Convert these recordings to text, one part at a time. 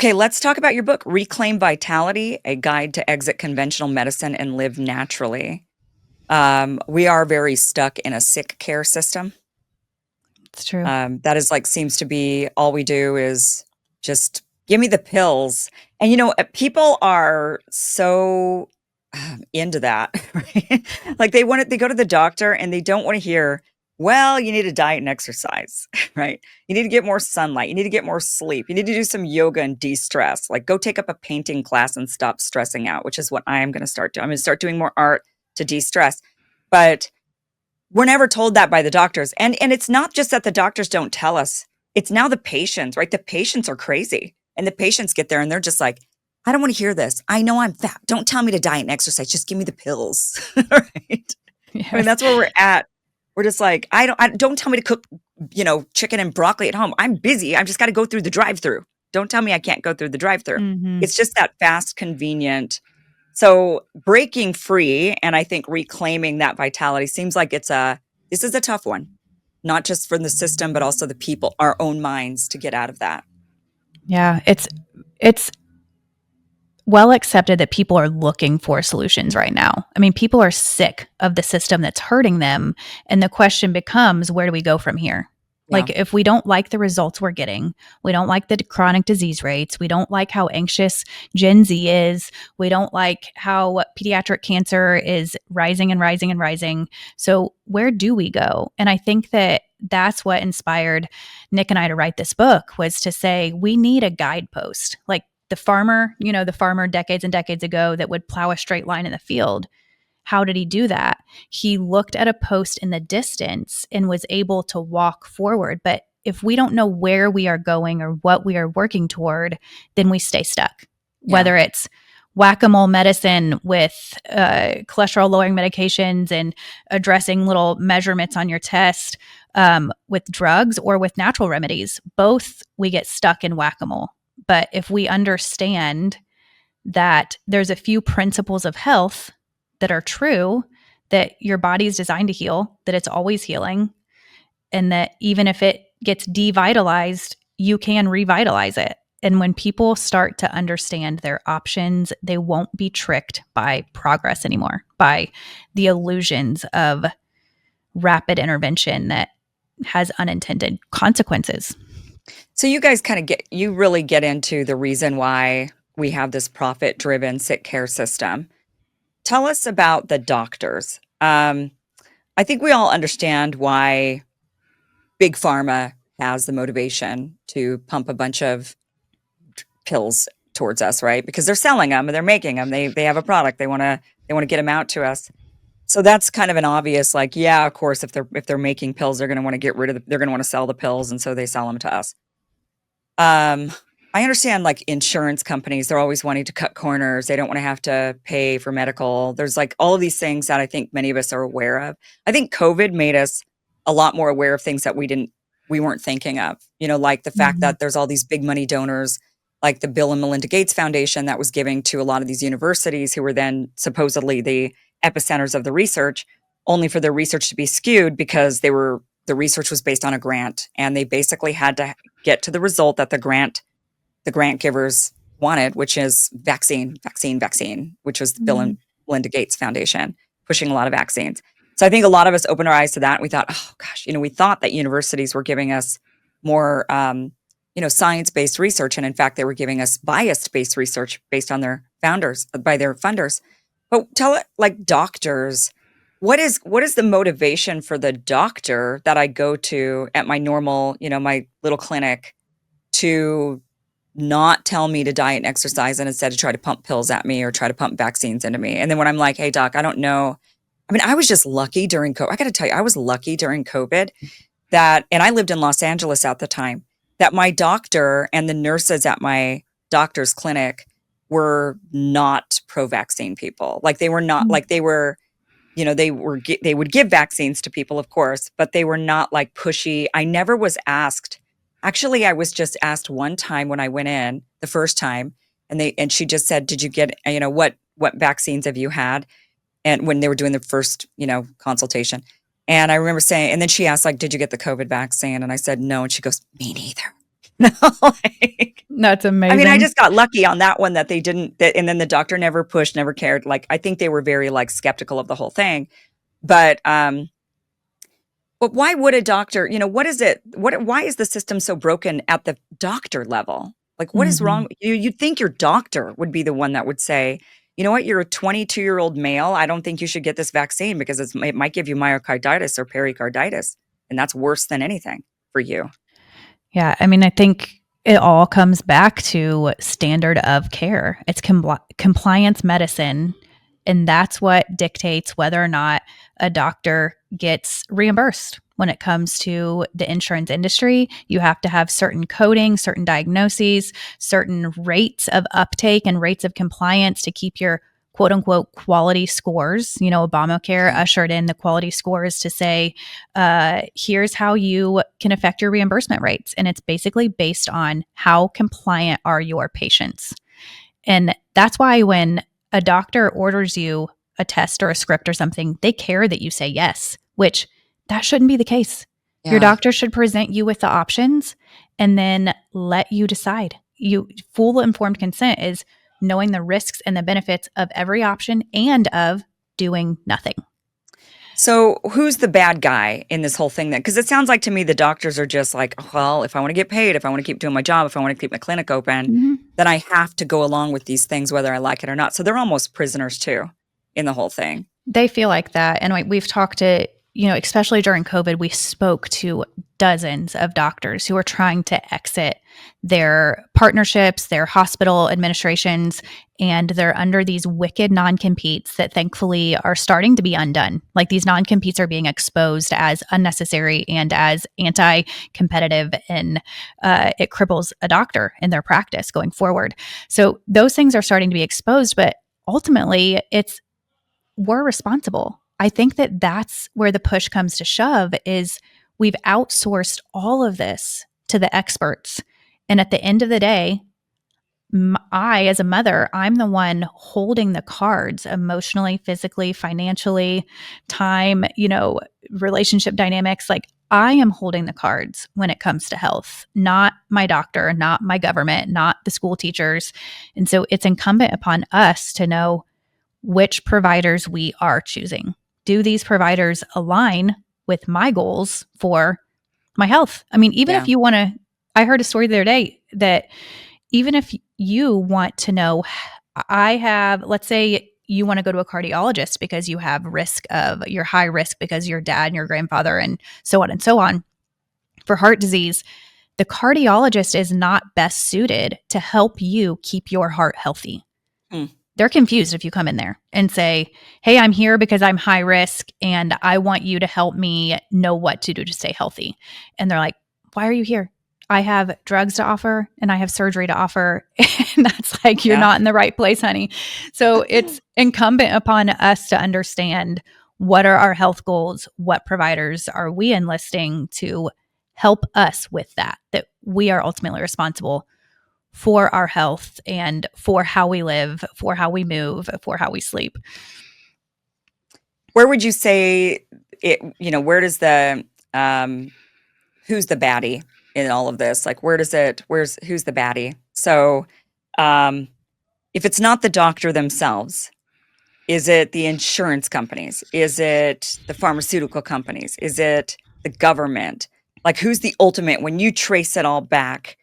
Okay, let's talk about your book, Reclaim Vitality: A Guide to Exit Conventional Medicine and Live Naturally. We are very stuck in a sick care system. It's true. That is like seems to be all we do is just give me the pills. And people are so into that, right? Like they go to the doctor and they don't want to hear, well, you need to diet and exercise, right? You need to get more sunlight. You need to get more sleep. You need to do some yoga and de-stress. Like go take up a painting class and stop stressing out, which is what I am going to start doing. I'm going to start doing more art to de-stress. But we're never told that by the doctors. And it's not just that the doctors don't tell us. It's now the patients, right? The patients are crazy. And the patients get there and they're just like, I don't want to hear this. I know I'm fat. Don't tell me to diet and exercise. Just give me the pills. Right? I mean, Yes. that's where we're at. We're just like, don't tell me to cook, chicken and broccoli at home. I'm busy. I've just got to go through the drive-through. Don't tell me I can't go through the drive-through. Mhm. It's just that fast, convenient. So breaking free and I think reclaiming that vitality seems like this is a tough one, not just for the system, but also the people, our own minds to get out of that. Yeah, it's well accepted that people are looking for solutions right now. I mean, people are sick of the system that's hurting them, and the question becomes, where do we go from here? Yeah. Like, if we don't like the results we're getting, we don't like the chronic disease rates, we don't like how anxious Gen Z is, we don't like how pediatric cancer is rising and rising and rising. So, where do we go? And I think that that's what inspired Nick and I to write this book, was to say we need a guidepost. Like the farmer decades and decades ago that would plow a straight line in the field. How did he do that? He looked at a post in the distance and was able to walk forward. But if we don't know where we are going or what we are working toward, then we stay stuck. Yeah. Whether it's whack-a-mole medicine with cholesterol lowering medications and addressing little measurements on your test, with drugs or with natural remedies, both we get stuck in whack-a-mole. But if we understand that there's a few principles of health that are true, that your body is designed to heal, that it's always healing, and that even if it gets devitalized, you can revitalize it. And when people start to understand their options, they won't be tricked by progress anymore, by the illusions of rapid intervention that has unintended consequences. So you guys you really get into the reason why we have this profit-driven sick care system. Tell us about the doctors. I think we all understand why big pharma has the motivation to pump a bunch of pills towards us, right? Because they're selling them and they're making them. They have a product. They want to get them out to us. So that's kind of an obvious, like, yeah, of course, if they're making pills, they're going to want to they're going to want to sell the pills, and so they sell them to us. Um, I understand, like, insurance companies, they're always wanting to cut corners. They don't want to have to pay for medical. There's like all of these things that I think many of us are aware of. I think COVID made us a lot more aware of things that we weren't thinking of. Like the fact Mhm. that there's all these big money donors, like the Bill and Melinda Gates Foundation that was giving to a lot of these universities who were then supposedly the epicenters of the research, only for their research to be skewed because the research was based on a grant and they basically had to get to the result that the grant givers wanted, which is vaccine, vaccine, vaccine, which was the Bill and Mhm. Melinda Gates Foundation pushing a lot of vaccines. So I think a lot of us opened our eyes to that. And we thought, oh gosh, we thought that universities were giving us more, science-based research. And in fact, they were giving us bias-based research based on their founders, by their funders. But tell it, like, doctors, what is the motivation for the doctor that I go to at my normal, my little clinic, to not tell me to diet and exercise and instead to try to pump pills at me or try to pump vaccines into me. And then when I'm like, hey, doc, I don't know. I mean, I was just lucky during COVID. I got to tell you, I was lucky during COVID and I lived in Los Angeles at the time, that my doctor and the nurses at my doctor's clinic were not pro-vaccine people. Like they were not, like they were, they would give vaccines to people, of course, but they were not like pushy. I never was asked. Actually, I was just asked one time when I went in the first time, and she just said, "Did you get, what vaccines have you had?" And when they were doing the first, consultation. And I remember saying, and then she asked, like, "Did you get the COVID vaccine?" And I said, "No." And she goes, "Me neither." Like, That's I mean, I amazing. just got lucky on that one that they didn't, and then the doctor never pushed, never cared. Like, I think they were very like skeptical of the whole thing. But but why would a doctor, what is it? Why is the system so broken at the doctor level? Like, what is Mhm. wrong? You'd think your doctor would be the one that would say, you know what, you're a 22-year-old male. I don't think you should get this vaccine because it might give you myocarditis or pericarditis. And that's worse than anything for you. Yeah, I mean, I think it all comes back to standard of care. It's compliance medicine, and that's what dictates whether or not a doctor gets reimbursed. When it comes to the insurance industry, you have to have certain coding, certain diagnoses, certain rates of uptake and rates of compliance to keep your quote unquote quality scores. Obamacare Yeah. ushered in the quality scores to say, here's how you can affect your reimbursement rates. And it's basically based on how compliant are your patients. And that's why when a doctor orders you a test or a script or something, they care that you say yes, which that shouldn't be the case. Your Yeah. doctor should present you with the options and then let you decide. Full informed consent is knowing the risks and the benefits of every option and of doing nothing. So who's the bad guy in this whole thing then? Because it sounds like to me the doctors are just like, well, if I want to get paid, if I want to keep doing my job, if I want to keep my clinic open, Mhm. then I have to go along with these things whether I like it or not. So they're almost prisoners too in the whole thing. They feel like that. And we've talked to, especially during COVID, we spoke to dozens of doctors who are trying to exit their partnerships, their hospital administrations, and they're under these wicked non competes that thankfully are starting to be undone. Like these non competes are being exposed as unnecessary and as anti competitive, and it cripples a doctor in their practice going forward. So those things are starting to be exposed, but ultimately, we're responsible. I think that that's where the push comes to shove is we've outsourced all of this to the experts. And at the end of the day, I, as a mother, I'm the one holding the cards emotionally, physically, financially, time, relationship dynamics. Like I am holding the cards when it comes to health, not my doctor, not my government, not the school teachers. And so it's incumbent upon us to know which providers we are choosing. Do these providers align with my goals for my health? I mean, even Yeah. if you want to, I heard a story the other day that even if you want to know, let's say you want to go to a cardiologist because you have you're high risk because your dad and your grandfather and so on and so on for heart disease, the cardiologist is not best suited to help you keep your heart healthy. Hmm. They're confused if you come in there and say, hey, I'm here because I'm high risk and I want you to help me know what to do to stay healthy. And they're like, why are you here? I have drugs to offer and I have surgery to offer. And that's like, you're Yeah. not in the right place, honey. So it's incumbent upon us to understand what are our health goals? What providers are we enlisting to help us with that we are ultimately responsible for our health and for how we live, for how we move, for how we sleep. Where would you say it, where does who's the baddie in all of this? Like, who's the baddie? So, um, if it's not the doctor themselves, is it the insurance companies? Is it the pharmaceutical companies? Is it the government? Like, who's the ultimate when you trace it all back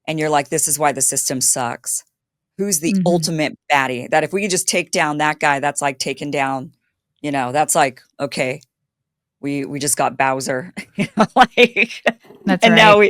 and you're like, this is why the system sucks? Who's the Mhm. ultimate baddie? That if we could just take down that guy, that's like taking down, that's like, okay, we just got Bowser, like, That's and right. now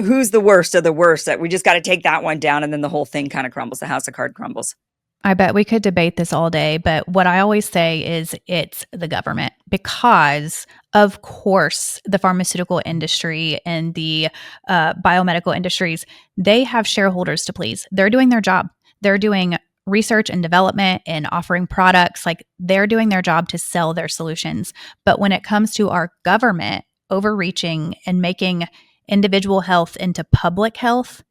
who's the worst of the worst that we just got to take that one down and then the whole thing kind of crumbles. The house of card crumbles. I bet we could debate this all day, but what I always say is it's the government because, of course, the pharmaceutical industry and the biomedical industries, they have shareholders to please. They're doing their job. They're doing research and development and offering products. Like they're doing their job to sell their solutions. But when it comes to our government overreaching and making individual health into public health,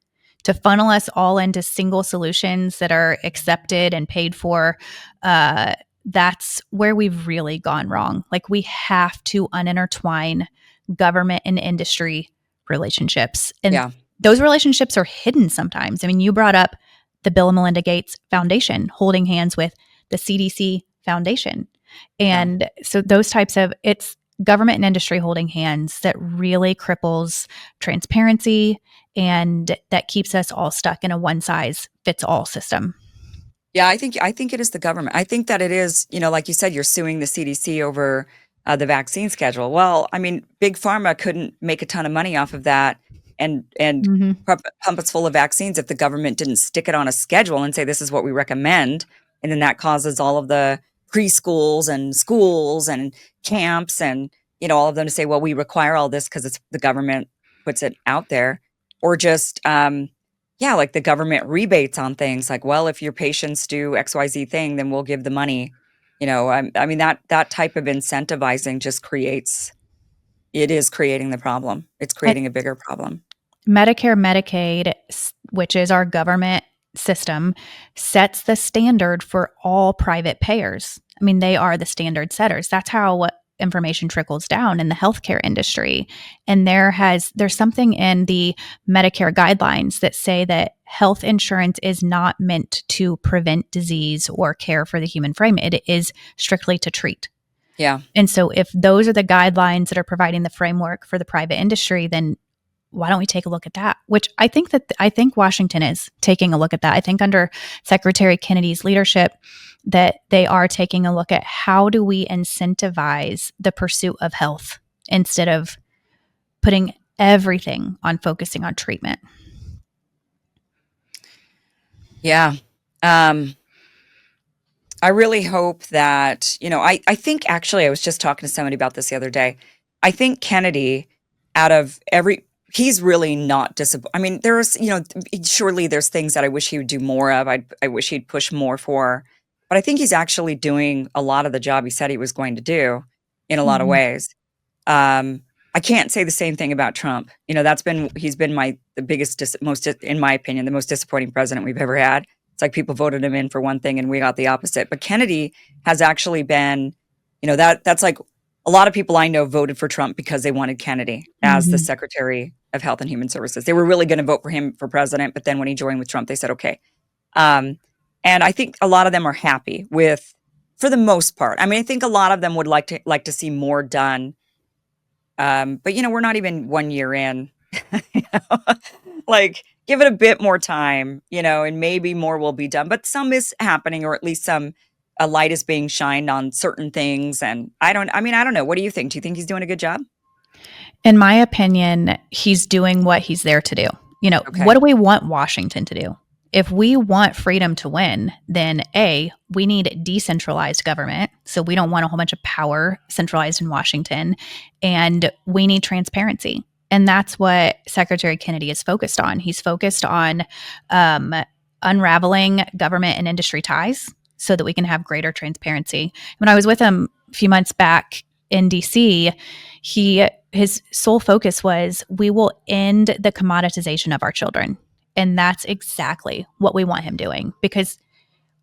to funnel us all into single solutions that are accepted and paid for, that's where we've really gone wrong. Like we have to unintertwine government and industry relationships. And Yeah. those relationships are hidden sometimes. I mean, you brought up the Bill and Melinda Gates Foundation holding hands with the CDC Foundation. Yeah. And so those types of, it's government and industry holding hands that really cripples transparency, and that keeps us all stuck in a one size fits all system. Yeah, I think it is the government. I think that it is, like you said, you're suing the CDC over the vaccine schedule. Well, I mean, big pharma couldn't make a ton of money off of that and Mm-hmm. pump us full of vaccines if the government didn't stick it on a schedule and say this is what we recommend, and then that causes all of the preschools and schools and camps and all of them to say, well, we require all this because it's the government puts it out there, or just yeah, like the government rebates on things like, well, if your patients do XYZ thing, then we'll give the money. I mean, that type of incentivizing just it is creating the problem. It's I, creating a bigger problem. Medicare, Medicaid, which is our government system, sets the standard for all private payers. I mean, they are the standard setters. That's how information trickles down in the healthcare industry. And there's something in the Medicare guidelines that say that health insurance is not meant to prevent disease or care for the human frame. It is strictly to treat. Yeah. And so if those are the guidelines that are providing the framework for the private industry, then why don't we take a look at that? Which I think Washington is taking a look at that. I think under Secretary Kennedy's leadership that they are taking a look at how do we incentivize the pursuit of health instead of putting everything on focusing on treatment. Yeah. I really hope that, I think actually I was just talking to somebody about this the other day. I think Kennedy, out of he's really not disappointed. I mean, surely there's things that I wish he would do more of. I wish he'd push more for, but I think he's actually doing a lot of the job he said he was going to do in a lot of ways. I can't say the same thing about Trump. He's been the biggest, in my opinion, the most disappointing president we've ever had. It's like people voted him in for one thing and we got the opposite. But Kennedy has actually been, that's like a lot of people I know voted for Trump because they wanted Kennedy as the Secretary of Health and Human Services. They were really going to vote for him for president, but then when he joined with Trump, they said, okay. And I think a lot of them are happy with, for the most part. I mean, I think a lot of them would like to see more done. But we're not even 1 year in. Like, give it a bit more time, and maybe more will be done. But some is happening, or at least a light is being shined on certain things. And I don't know. What do you think? Do you think he's doing a good job? In my opinion, he's doing what he's there to do. Okay. What do we want Washington to do? If we want freedom to win, then we need decentralized government. So we don't want a whole bunch of power centralized in Washington. And we need transparency. And that's what Secretary Kennedy is focused on. He's focused on unraveling government and industry ties so that we can have greater transparency. When I was with him a few months back in DC, his sole focus was, we will end the commoditization of our children. And that's exactly what we want him doing. Because,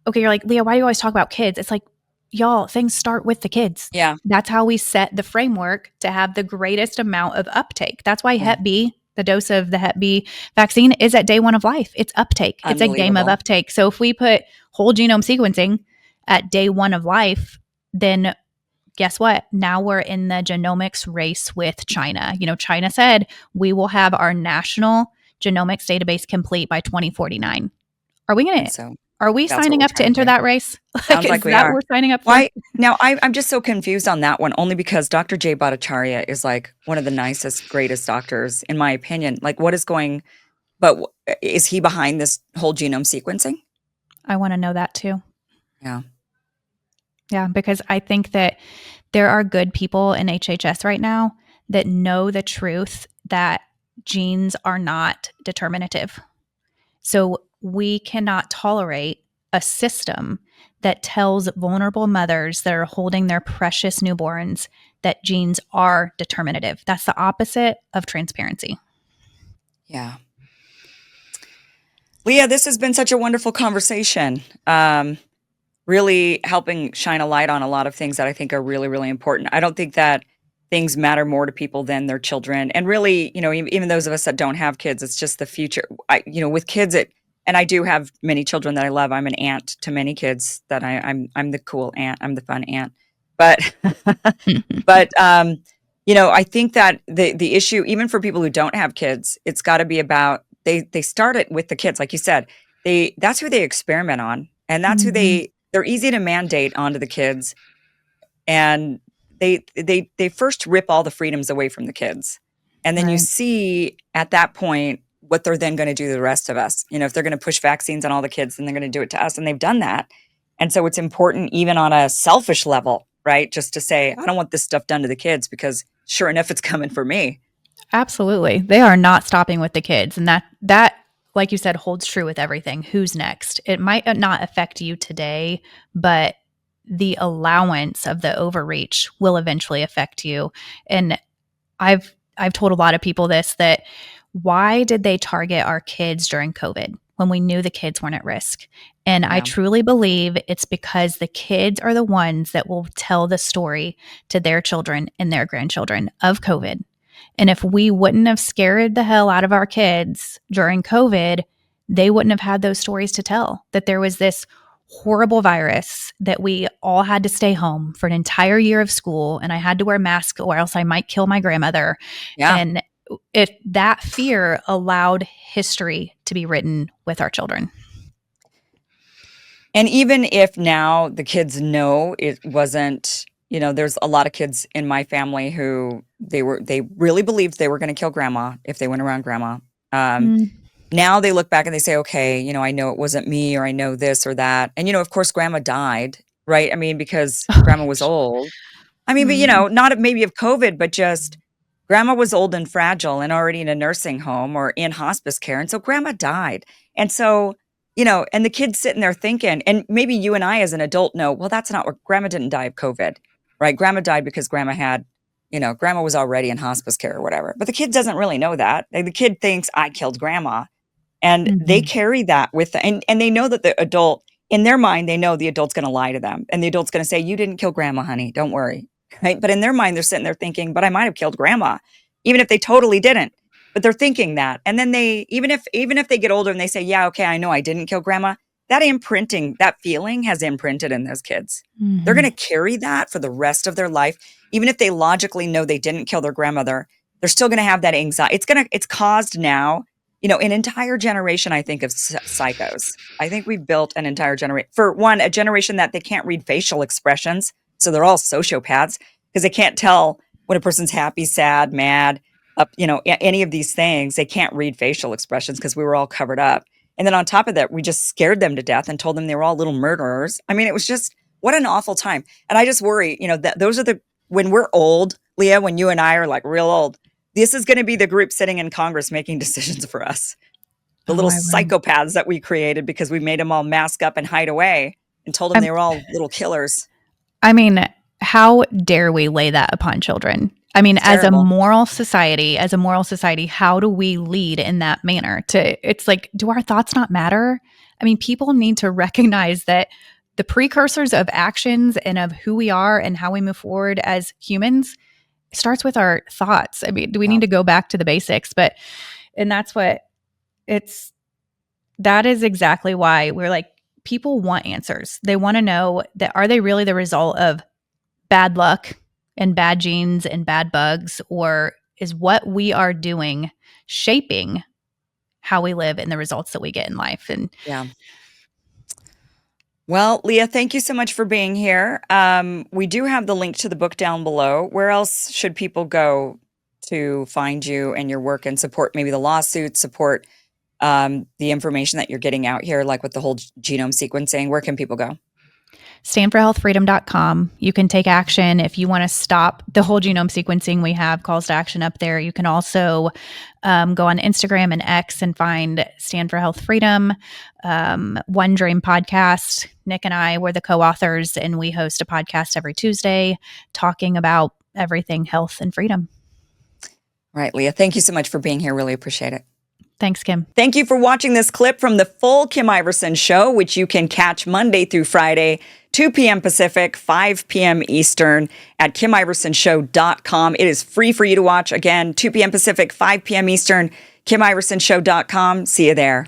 okay, you're like, Leah, why do you always talk about kids? It's like, y'all, things start with the kids. Yeah. That's how we set the framework to have the greatest amount of uptake. That's why Hep B, the dose of the Hep B vaccine, is at day 1 of life. It's uptake. It's a game of uptake. So if we put whole genome sequencing at day 1 of life, then guess what? Now we're in the genomics race with China. China said we will have our national genomics database complete by 2049. Are we signing up to enter that race? Sounds like we are. We're signing up for? Why? Now, I'm just so confused on that one, only because Dr. Jay Bhattacharya is like one of the nicest, greatest doctors, in my opinion. Like, but is he behind this whole genome sequencing? I want to know that too. Yeah. Yeah, because I think that there are good people in HHS right now that know the truth that genes are not determinative. So we cannot tolerate a system that tells vulnerable mothers that are holding their precious newborns that genes are determinative. That's the opposite of transparency. Yeah. Leah, this has been such a wonderful conversation. Really helping shine a light on a lot of things that I think are really, really important. I don't think that things matter more to people than their children. And really, even those of us that don't have kids, it's just the future. With kids, and I do have many children that I love. I'm an aunt to many kids that I'm the cool aunt. I'm the fun aunt. But but I think that the issue, even for people who don't have kids, it's got to be about they start it with the kids, like you said. That's who they experiment on, and that's who they're easy to mandate onto the kids, and they first rip all the freedoms away from the kids, and then you Right. see at that point what they're then going to do to the rest of us. If they're going to push vaccines on all the kids, then they're going to do it to us, and they've done that. And so it's important, even on a selfish level, right? Just to say, I don't want this stuff done to the kids because sure enough, it's coming for me. Absolutely. They are not stopping with the kids. And that, like you said, holds true with everything. Who's next? It might not affect you today, but the allowance of the overreach will eventually affect you. And I've told a lot of people this, that why did they target our kids during COVID when we knew the kids weren't at risk? And I Yeah. truly believe it's because the kids are the ones that will tell the story to their children and their grandchildren of COVID. And if we wouldn't have scared the hell out of our kids during COVID, they wouldn't have had those stories to tell, that there was this horrible virus, that we all had to stay home for an entire year of school, and I had to wear a mask or else I might kill my grandmother. Yeah. And that fear allowed history to be written with our children. And even if now the kids know it wasn't, there's a lot of kids in my family who they really believed they were going to kill grandma if they went around grandma. Now they look back and they say, okay, I know it wasn't me, or I know this or that. And, of course, grandma died, right? I mean, because grandma was old. I mean, but, not maybe of COVID, but just grandma was old and fragile and already in a nursing home or in hospice care. And so grandma died. And so, and the kid's sitting there thinking, and maybe you and I as an adult know, well, that's not what grandma didn't die of COVID, right? Grandma died because grandma had, grandma was already in hospice care or whatever. But the kid doesn't really know that. The kid thinks I killed grandma. And they carry that with them. And they know that the adult, in their mind, they know the adult's going to lie to them. And the adult's going to say, you didn't kill grandma, honey. Don't worry. Right. But in their mind, they're sitting there thinking, but I might have killed grandma, even if they totally didn't. But they're thinking that. And then even if they get older and they say, yeah, okay, I know I didn't kill grandma, that imprinting, that feeling has imprinted in those kids. They're going to carry that for the rest of their life. Even if they logically know they didn't kill their grandmother, they're still going to have that anxiety. It's caused now, an entire generation, I think, of psychos. I think we've built an entire generation. For one, a generation that they can't read facial expressions. So they're all sociopaths because they can't tell when a person's happy, sad, mad, any of these things. They can't read facial expressions because we were all covered up. And then on top of that, we just scared them to death and told them they were all little murderers. I mean, it was just, what an awful time. And I just worry, that those are when we're old, Leah, when you and I are like real old, this is going to be the group sitting in Congress making decisions for us. The little psychopaths that we created because we made them all mask up and hide away and told them they were all little killers. I mean, how dare we lay that upon children? I mean, as a moral society, how do we lead in that manner? It's like, do our thoughts not matter? I mean, people need to recognize that the precursors of actions and of who we are and how we move forward as humans starts with our thoughts. I mean, do we need to go back to the basics? And that's that is exactly why we're like, people want answers. They want to know that, are they really the result of bad luck and bad genes and bad bugs, or is what we are doing shaping how we live and the results that we get in life? And yeah. Well, Leah, thank you so much for being here. We do have the link to the book down below. Where else should people go to find you and your work and support maybe the lawsuit, support the information that you're getting out here, like with the whole genome sequencing? Where can people go? StandForHealthFreedom.com. You can take action if you want to stop the whole genome sequencing. We have calls to action up there. You can also go on Instagram and X and find Stand for Health Freedom. One Dream Podcast. Nick and I were the co-authors, and we host a podcast every Tuesday talking about everything health and freedom. All right, Leah, thank you so much for being here. Really appreciate it. Thanks, Kim. Thank you for watching this clip from the full Kim Iverson Show, which you can catch Monday through Friday, 2 p.m. Pacific, 5 p.m. Eastern at KimIversonShow.com. It is free for you to watch. Again, 2 p.m. Pacific, 5 p.m. Eastern, KimIversonShow.com. See you there.